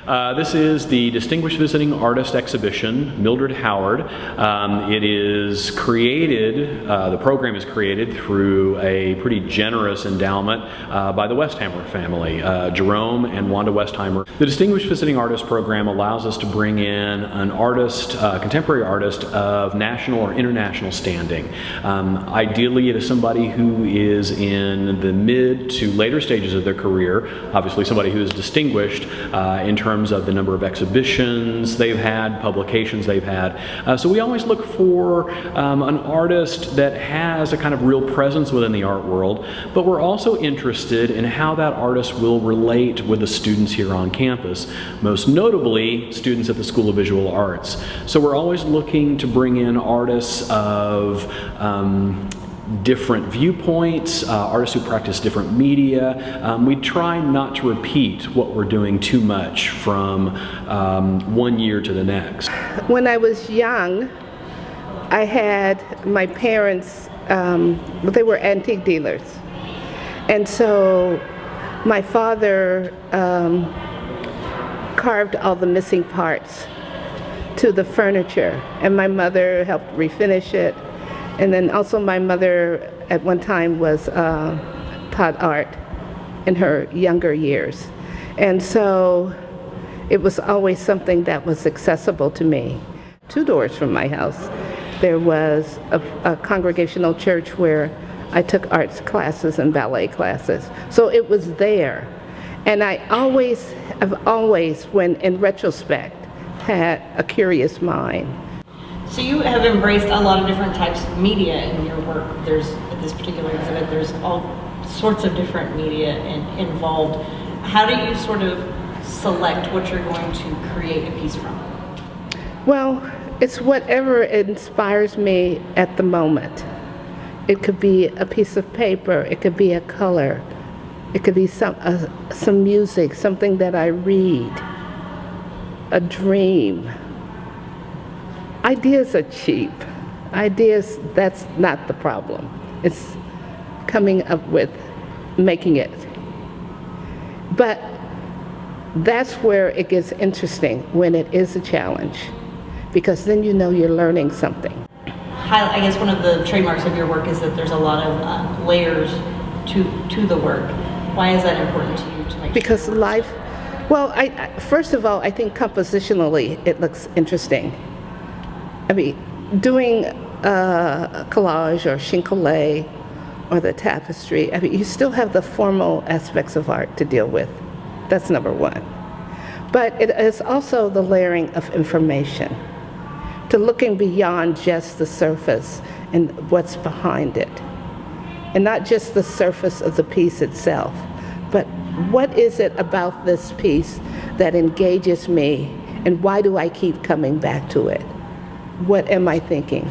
This is the Distinguished Visiting Artist Exhibition, Mildred Howard. It is created, the program is created through a pretty generous endowment by the Westheimer family, Jerome and Wanda Westheimer. The Distinguished Visiting Artist program allows us to bring in an artist, contemporary artist of national or international standing. Ideally, it is somebody who is in the mid to later stages of their career, obviously somebody who is distinguished in terms of the number of exhibitions they've had, publications they've had. So we always look for an artist that has a kind of real presence within the art world, but we're also interested in how that artist will relate with the students here on campus, most notably students at the School of Visual Arts. So we're always looking to bring in artists of different viewpoints, artists who practice different media. We try not to repeat what we're doing too much from one year to the next. When I was young, I had my parents, they were antique dealers. And so my father carved all the missing parts to the furniture, and my mother helped refinish it. And then also my mother at one time was taught art in her younger years. And so it was always something that was accessible to me. 2 doors from my house, there was a congregational church where I took arts classes and ballet classes. So it was there. And I've always, when in retrospect, had a curious mind. So you have embraced a lot of different types of media in your work. There's, at this particular exhibit, there's all sorts of different media involved. How do you sort of select what you're going to create a piece from? Well, it's whatever inspires me at the moment. It could be a piece of paper, it could be a color, it could be some music, something that I read, a dream. Ideas are cheap. Ideas, that's not the problem. It's coming up with making it. But that's where it gets interesting, when it is a challenge, because then you know you're learning something. I guess one of the trademarks of your work is that there's a lot of layers to the work. Why is that important to you to make? Because life, well, first of all, I think compositionally it looks interesting. I mean, doing collage or chincolet or the tapestry, I mean, you still have the formal aspects of art to deal with. That's number one. But it is also the layering of information, to looking beyond just the surface and what's behind it. And not just the surface of the piece itself, but what is it about this piece that engages me, and why do I keep coming back to it? What am I thinking?